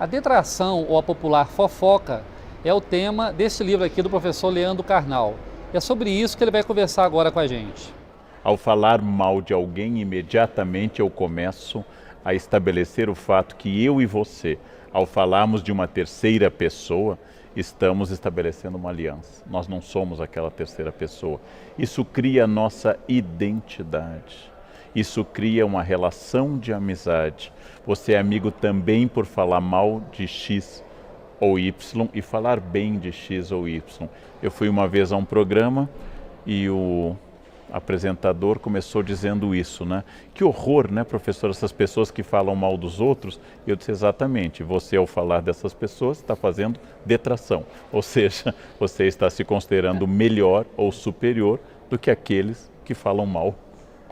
A detração ou a popular fofoca é o tema desse livro aqui do professor Leandro Carnal. É sobre isso que ele vai conversar agora com a gente. Ao falar mal de alguém, imediatamente eu começo a estabelecer o fato que eu e você, ao falarmos de uma terceira pessoa, estamos estabelecendo uma aliança. Nós não somos aquela terceira pessoa. Isso cria a nossa identidade. Isso cria uma relação de amizade. Você é amigo também por falar mal de X ou Y e falar bem de X ou Y. Eu fui uma vez a um programa e o apresentador começou dizendo isso, né? Que horror, né, professor, essas pessoas que falam mal dos outros. Eu disse exatamente, você ao falar dessas pessoas está fazendo detração, ou seja, você está se considerando melhor ou superior do que aqueles que falam mal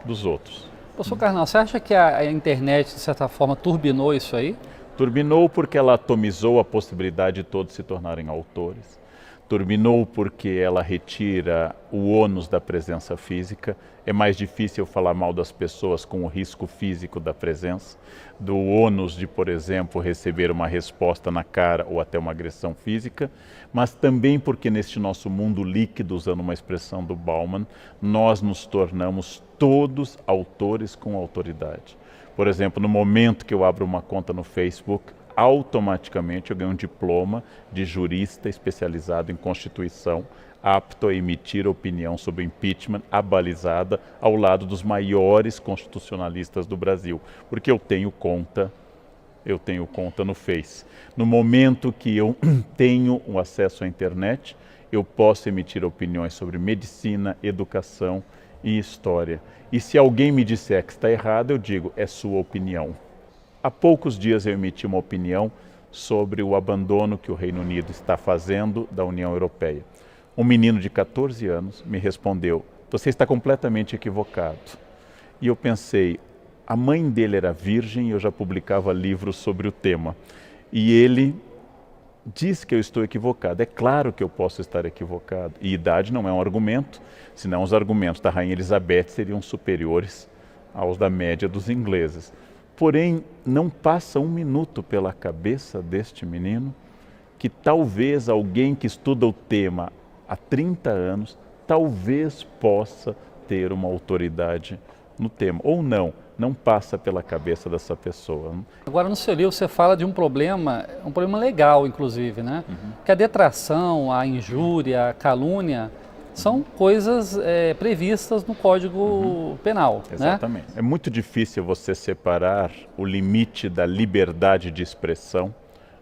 dos outros. Professor Carnal, você acha que a internet, de certa forma, turbinou isso aí? Turbinou porque ela atomizou a possibilidade de todos se tornarem autores. Turbinou porque ela retira o ônus da presença física. É mais difícil falar mal das pessoas com o risco físico da presença, do ônus de, por exemplo, receber uma resposta na cara ou até uma agressão física, mas também porque neste nosso mundo líquido, usando uma expressão do Bauman, nós nos tornamos todos autores com autoridade. Por exemplo, no momento que eu abro uma conta no Facebook, automaticamente eu ganho um diploma de jurista especializado em Constituição, apto a emitir opinião sobre impeachment abalizada ao lado dos maiores constitucionalistas do Brasil, porque eu tenho conta no Face. No momento que eu tenho o acesso à internet, eu posso emitir opiniões sobre medicina, educação e história. E se alguém me disser que está errado, eu digo, é sua opinião. Há poucos dias eu emiti uma opinião sobre o abandono que o Reino Unido está fazendo da União Europeia. Um menino de 14 anos me respondeu, você está completamente equivocado. E eu pensei, a mãe dele era virgem e eu já publicava livros sobre o tema. E ele diz que eu estou equivocado. É claro que eu posso estar equivocado. E idade não é um argumento, senão os argumentos da Rainha Elizabeth seriam superiores aos da média dos ingleses. Porém, não passa um minuto pela cabeça deste menino que talvez alguém que estuda o tema há 30 anos, talvez possa ter uma autoridade no tema. Ou não passa pela cabeça dessa pessoa. Agora, no seu livro, você fala de um problema legal, inclusive, né? Que a detração, a injúria, a calúnia são coisas previstas no Código Penal. Exatamente. Né? É muito difícil você separar o limite da liberdade de expressão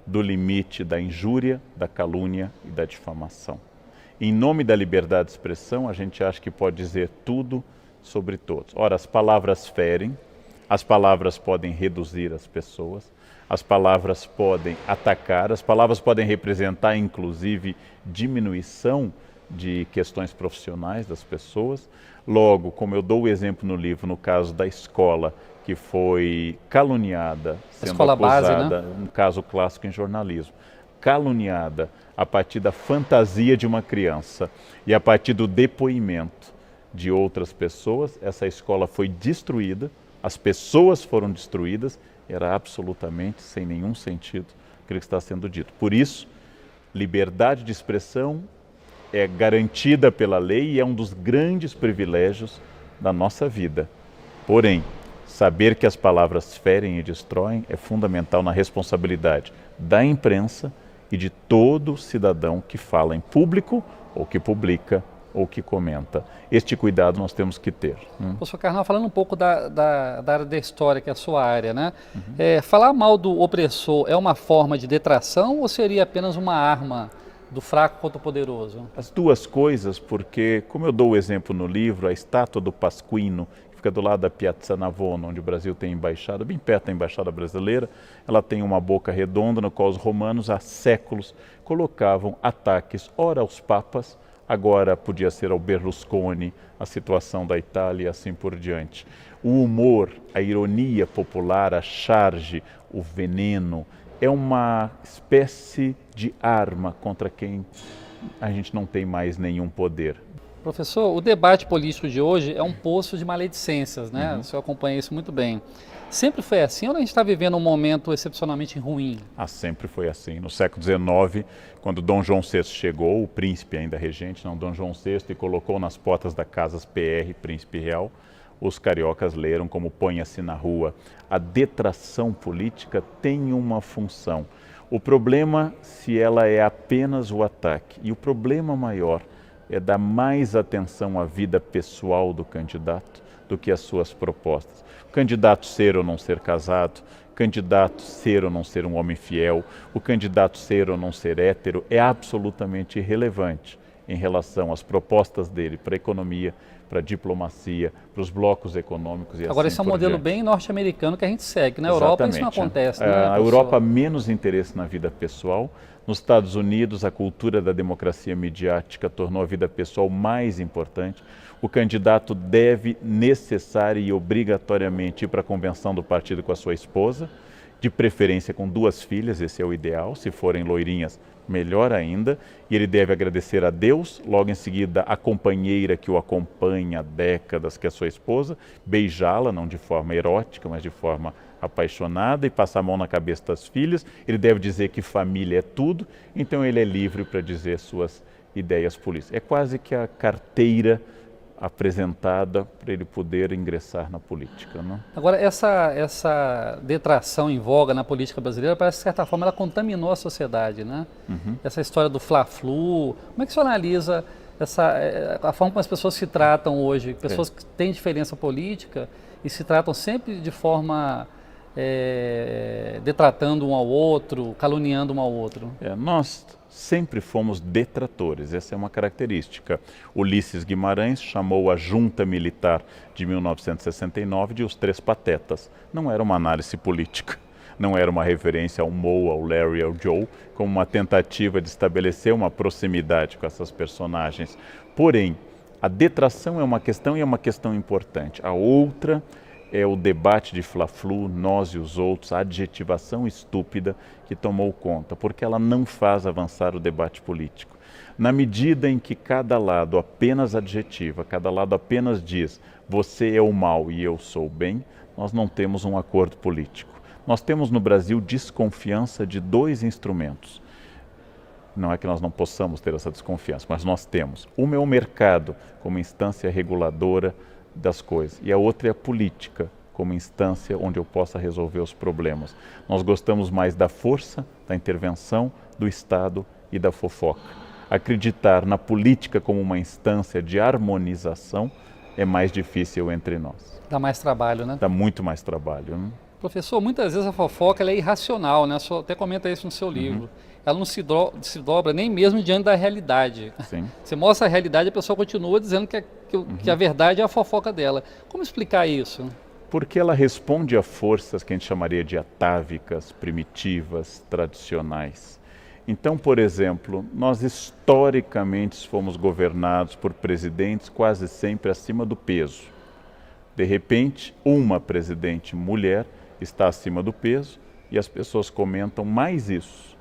do limite da injúria, da calúnia e da difamação. Em nome da liberdade de expressão, a gente acha que pode dizer tudo sobre todos. Ora, as palavras ferem, as palavras podem reduzir as pessoas, as palavras podem atacar, as palavras podem representar, inclusive, diminuição de questões profissionais das pessoas. Logo, como eu dou o exemplo no livro, no caso da escola, que foi caluniada, sendo escola acusada, base, né? um caso clássico em jornalismo, caluniada a partir da fantasia de uma criança e a partir do depoimento de outras pessoas, essa escola foi destruída, as pessoas foram destruídas, era absolutamente sem nenhum sentido aquilo que está sendo dito. Por isso, liberdade de expressão é garantida pela lei e é um dos grandes privilégios da nossa vida. Porém, saber que as palavras ferem e destroem é fundamental na responsabilidade da imprensa e de todo cidadão que fala em público ou que publica ou que comenta. Este cuidado nós temos que ter. Professor Carnal, falando um pouco da área da história, que é a sua área, né? Falar mal do opressor é uma forma de detração ou seria apenas uma arma do fraco contra o poderoso? As duas coisas, porque, como eu dou o exemplo no livro, a estátua do Pasquino, que fica do lado da Piazza Navona, onde o Brasil tem embaixada, bem perto da embaixada brasileira, ela tem uma boca redonda no qual os romanos há séculos colocavam ataques, ora aos papas, agora podia ser ao Berlusconi, a situação da Itália e assim por diante. O humor, a ironia popular, a charge, o veneno, é uma espécie de arma contra quem a gente não tem mais nenhum poder. Professor, o debate político de hoje é um poço de maledicências, né? O senhor acompanha isso muito bem. Sempre foi assim ou a gente está vivendo um momento excepcionalmente ruim? Sempre foi assim. No século XIX, quando Dom João VI chegou, o príncipe ainda regente, não Dom João VI, e colocou nas portas da Casas PR, Príncipe Real, os cariocas leram como põe-se na rua. A detração política tem uma função. O problema se ela é apenas o ataque. E o problema maior é dar mais atenção à vida pessoal do candidato do que às suas propostas. O candidato ser ou não ser casado, o candidato ser ou não ser um homem fiel, o candidato ser ou não ser hétero é absolutamente irrelevante em relação às propostas dele para a economia, para a diplomacia, para os blocos econômicos e Agora, assim esse é um por modelo diante. bem norte-americano que a gente segue. Na Europa isso não acontece, né, A professor? Europa, menos interesse na vida pessoal. Nos Estados Unidos, a cultura da democracia midiática tornou a vida pessoal mais importante. O candidato deve necessária e obrigatoriamente ir para a convenção do partido com a sua esposa, de preferência com 2 filhas, esse é o ideal. Se forem loirinhas, melhor ainda. E ele deve agradecer a Deus, logo em seguida a companheira que o acompanha há décadas, que é a sua esposa, beijá-la, não de forma erótica, mas de forma apaixonada, e passar a mão na cabeça das filhas. Ele deve dizer que família é tudo, então ele é livre para dizer suas ideias políticas. É quase que a carteira apresentada para ele poder ingressar na política, não? Agora, essa detração em voga na política brasileira, parece que, de certa forma, ela contaminou a sociedade, né? Essa história do Fla-Flu, como é que o senhor analisa a forma como as pessoas se tratam hoje? Pessoas que têm diferença política e se tratam sempre de forma detratando um ao outro, caluniando um ao outro. Nós sempre fomos detratores, essa é uma característica. Ulisses Guimarães chamou a junta militar de 1969 de os Três Patetas. Não era uma análise política, não era uma referência ao Moe, ao Larry, ao Joe, como uma tentativa de estabelecer uma proximidade com essas personagens. Porém, a detração é uma questão e é uma questão importante. A outra é o debate de Fla-Flu, nós e os outros, a adjetivação estúpida que tomou conta, porque ela não faz avançar o debate político. Na medida em que cada lado apenas adjetiva, cada lado apenas diz você é o mal e eu sou o bem, nós não temos um acordo político. Nós temos no Brasil desconfiança de 2 instrumentos. Não é que nós não possamos ter essa desconfiança, mas nós temos. Uma é o mercado como instância reguladora das coisas, e a outra é a política como instância onde eu possa resolver os problemas. Nós gostamos mais da força, da intervenção, do Estado e da fofoca. Acreditar na política como uma instância de harmonização é mais difícil entre nós. Dá mais trabalho, né? Dá muito mais trabalho, né? Professor, muitas vezes a fofoca ela é irracional, né? O senhor até comenta isso no seu livro. Ela não se dobra nem mesmo diante da realidade. Sim. Você mostra a realidade e a pessoa continua dizendo que a verdade é a fofoca dela. Como explicar isso? Porque ela responde a forças que a gente chamaria de atávicas, primitivas, tradicionais. Então, por exemplo, nós historicamente fomos governados por presidentes quase sempre acima do peso. De repente, uma presidente mulher está acima do peso e as pessoas comentam mais isso,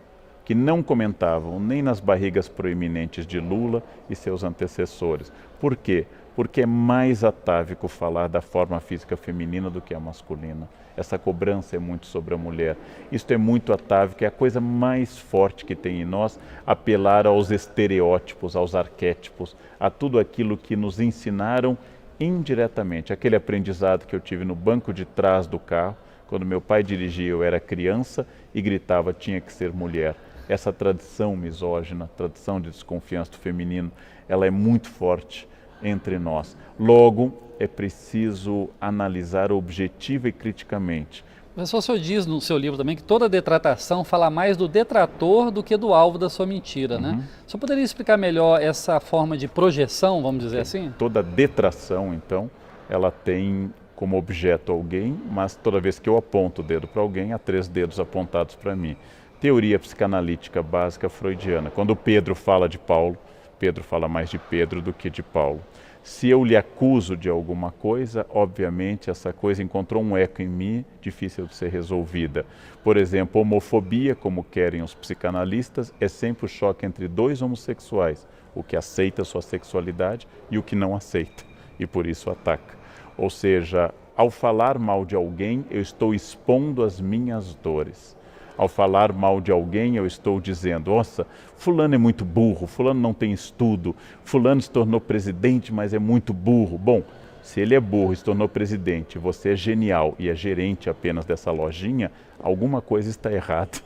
que não comentavam nem nas barrigas proeminentes de Lula e seus antecessores. Por quê? Porque é mais atávico falar da forma física feminina do que a masculina. Essa cobrança é muito sobre a mulher. Isto é muito atávico, é a coisa mais forte que tem em nós, apelar aos estereótipos, aos arquétipos, a tudo aquilo que nos ensinaram indiretamente. Aquele aprendizado que eu tive no banco de trás do carro, quando meu pai dirigia, eu era criança e gritava, tinha que ser mulher. Essa tradição misógina, tradição de desconfiança do feminino, ela é muito forte entre nós. Logo, é preciso analisar objetiva e criticamente. Professor, o senhor diz no seu livro também que toda detratação fala mais do detrator do que do alvo da sua mentira, né? O senhor poderia explicar melhor essa forma de projeção, vamos dizer assim? Toda detração, então, ela tem como objeto alguém, mas toda vez que eu aponto o dedo para alguém, há 3 dedos apontados para mim. Teoria psicanalítica básica freudiana. Quando Pedro fala de Paulo, Pedro fala mais de Pedro do que de Paulo. Se eu lhe acuso de alguma coisa, obviamente essa coisa encontrou um eco em mim, difícil de ser resolvida. Por exemplo, homofobia, como querem os psicanalistas, é sempre o choque entre dois homossexuais, o que aceita sua sexualidade e o que não aceita, e por isso ataca. Ou seja, ao falar mal de alguém, eu estou expondo as minhas dores. Ao falar mal de alguém, eu estou dizendo, nossa, fulano é muito burro, fulano não tem estudo, fulano se tornou presidente, mas é muito burro. Bom, se ele é burro e se tornou presidente, você é genial e é gerente apenas dessa lojinha, alguma coisa está errada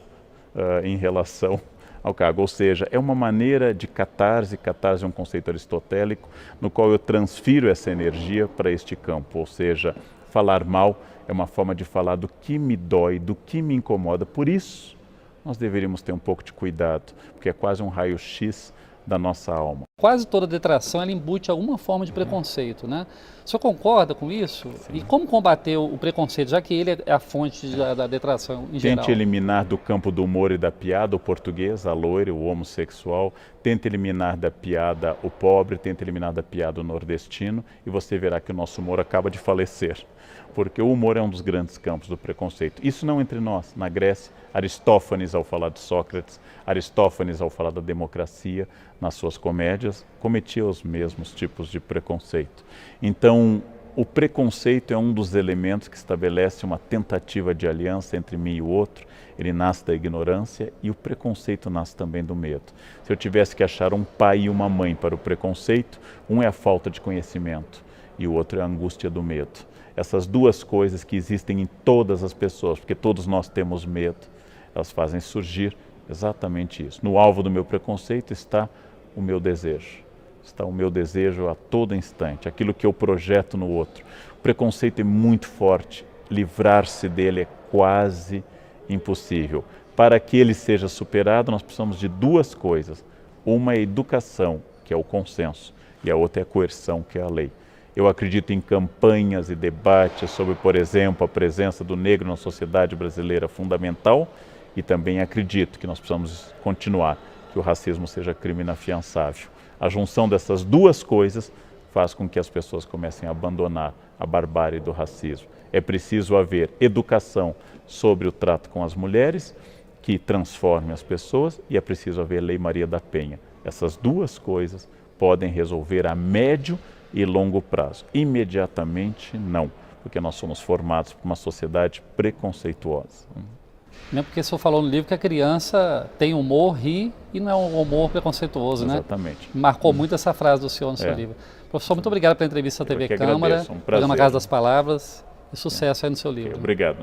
em relação ao cargo. Ou seja, é uma maneira de catarse é um conceito aristotélico, no qual eu transfiro essa energia para este campo, ou seja, falar mal é uma forma de falar do que me dói, do que me incomoda. Por isso, nós deveríamos ter um pouco de cuidado, porque é quase um raio-x da nossa alma. Quase toda detração ela embute alguma forma de preconceito, né? O senhor concorda com isso? Sim. E como combater o preconceito, já que ele é a fonte da detração em geral? Tente eliminar do campo do humor e da piada o português, a loira, o homossexual. Tente eliminar da piada o pobre, tente eliminar da piada o nordestino e você verá que o nosso humor acaba de falecer. Porque o humor é um dos grandes campos do preconceito. Isso não entre nós. Na Grécia, Aristófanes, ao falar de Sócrates, Aristófanes, ao falar da democracia, nas suas comédias, cometia os mesmos tipos de preconceito. Então, o preconceito é um dos elementos que estabelece uma tentativa de aliança entre mim e o outro. Ele nasce da ignorância e o preconceito nasce também do medo. Se eu tivesse que achar um pai e uma mãe para o preconceito, um é a falta de conhecimento e o outro é a angústia do medo. Essas duas coisas que existem em todas as pessoas, porque todos nós temos medo, elas fazem surgir exatamente isso. No alvo do meu preconceito está o meu desejo. Está o meu desejo a todo instante, aquilo que eu projeto no outro. O preconceito é muito forte, livrar-se dele é quase impossível. Para que ele seja superado, nós precisamos de duas coisas. Uma é a educação, que é o consenso, e a outra é a coerção, que é a lei. Eu acredito em campanhas e debates sobre, por exemplo, a presença do negro na sociedade brasileira fundamental e também acredito que nós precisamos continuar, que o racismo seja crime inafiançável. A junção dessas duas coisas faz com que as pessoas comecem a abandonar a barbárie do racismo. É preciso haver educação sobre o trato com as mulheres, que transforme as pessoas, e é preciso haver Lei Maria da Penha. Essas duas coisas podem resolver a médio e longo prazo. Imediatamente, não, porque nós somos formados por uma sociedade preconceituosa. Não, porque o senhor falou no livro que a criança tem humor, ri e não é um humor preconceituoso, né? Exatamente. Marcou muito essa frase do senhor no seu livro. Professor, muito obrigado pela entrevista à TV Câmara, agradeço, um prazer. programa Casa das Palavras, e sucesso aí no seu livro. Obrigado.